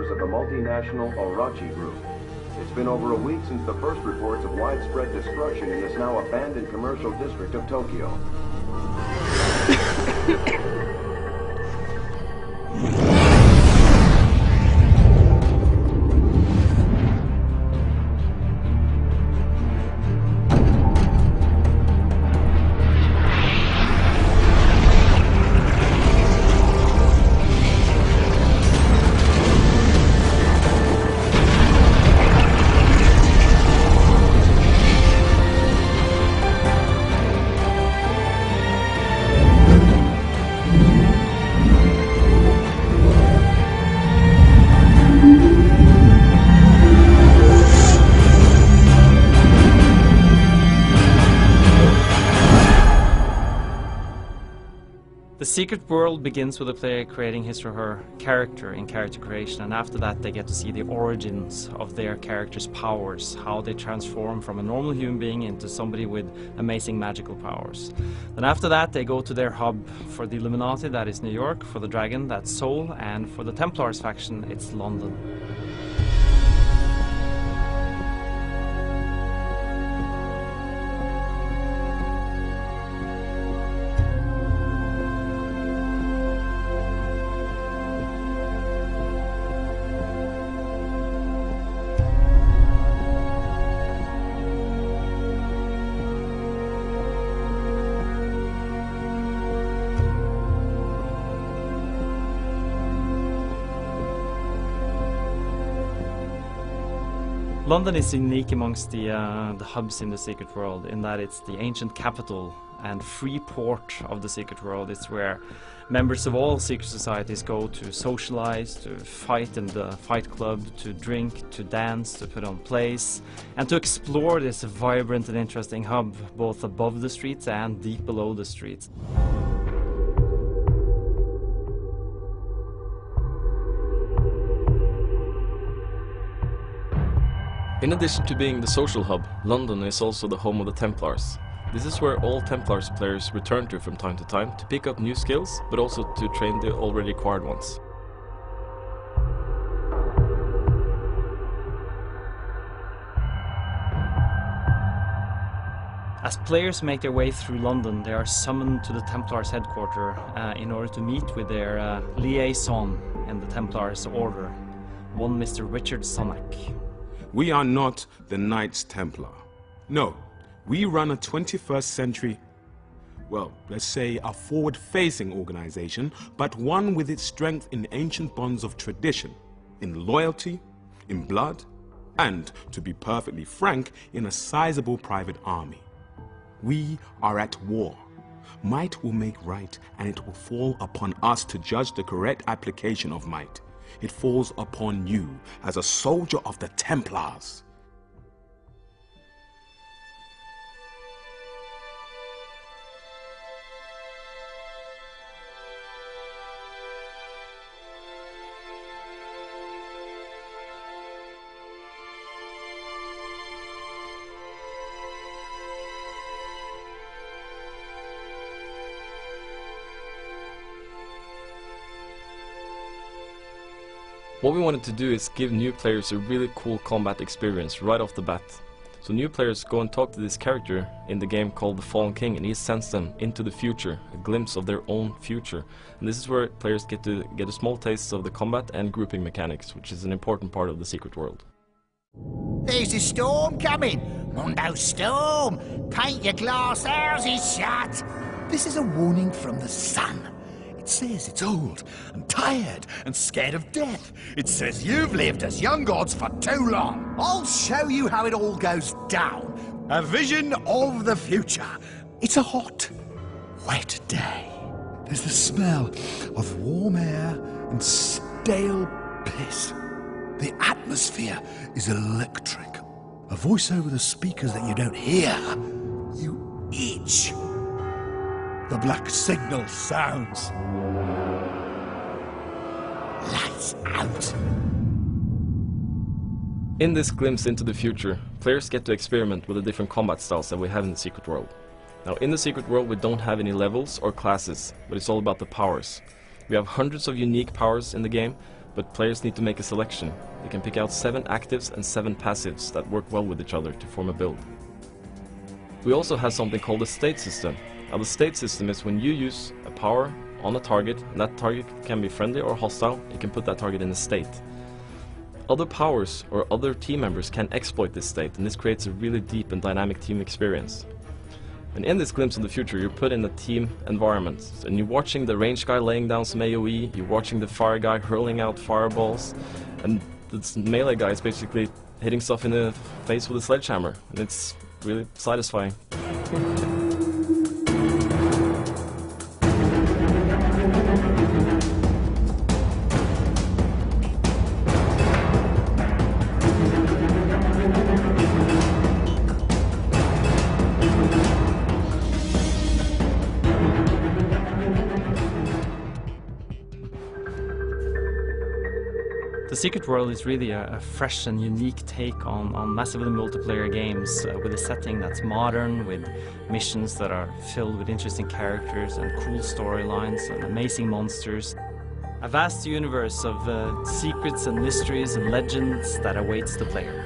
members of the multinational Orochi Group. It's been over a week since the first reports of widespread destruction in this now abandoned commercial district of Tokyo. The secret world begins with the player creating his or her character in character creation, and after that they get to see the origins of their character's powers, how they transform from a normal human being into somebody with amazing magical powers. Then after that they go to their hub. For the Illuminati, that is New York; for the Dragon, that's Seoul; and for the Templars faction, it's London. London is unique amongst the hubs in the secret world in that it's the ancient capital and free port of the secret world. It's where members of all secret societies go to socialize, to fight in the fight club, to drink, to dance, to put on plays, and to explore this vibrant and interesting hub both above the streets and deep below the streets. In addition to being the social hub, London is also the home of the Templars. This is where all Templars players return to from time to time to pick up new skills, but also to train the already acquired ones. As players make their way through London, they are summoned to the Templars headquarters in order to meet with their liaison in the Templars order, one Mr. Richard Sonnack. We are not the Knights Templar. No, we run a 21st century, well, let's say a forward-facing organization, but one with its strength in ancient bonds of tradition, in loyalty, in blood, and, to be perfectly frank, in a sizable private army. We are at war. Might will make right, and it will fall upon us to judge the correct application of might. It falls upon you as a soldier of the Templars. What we wanted to do is give new players a really cool combat experience right off the bat. So new players go and talk to this character in the game called the Fallen King, and he sends them into the future, a glimpse of their own future. And this is where players get to get a small taste of the combat and grouping mechanics, which is an important part of the secret world. There's a storm coming! Mundo storm! Paint your glass houses shut! This is a warning from the sun. It says it's old and tired and scared of death. It says you've lived as young gods for too long. I'll show you how it all goes down. A vision of the future. It's a hot, wet day. There's the smell of warm air and stale piss. The atmosphere is electric. A voice over the speakers that you don't hear. You itch. The black signal sounds. Lights out. In this glimpse into the future, players get to experiment with the different combat styles that we have in the secret world. Now, in the secret world we don't have any levels or classes, but it's all about the powers. We have hundreds of unique powers in the game, but players need to make a selection. They can pick out 7 actives and 7 passives that work well with each other to form a build. We also have something called a state system. Now the state system is when you use a power on a target, and that target can be friendly or hostile, you can put that target in a state. Other powers or other team members can exploit this state, and this creates a really deep and dynamic team experience. And in this glimpse of the future, you're put in a team environment, and you're watching the range guy laying down some AoE, you're watching the fire guy hurling out fireballs, and the melee guy is basically hitting stuff in the face with a sledgehammer, and it's really satisfying. The Secret World is really a fresh and unique take on massively multiplayer games with a setting that's modern, with missions that are filled with interesting characters and cool storylines and amazing monsters. A vast universe of secrets and mysteries and legends that awaits the player.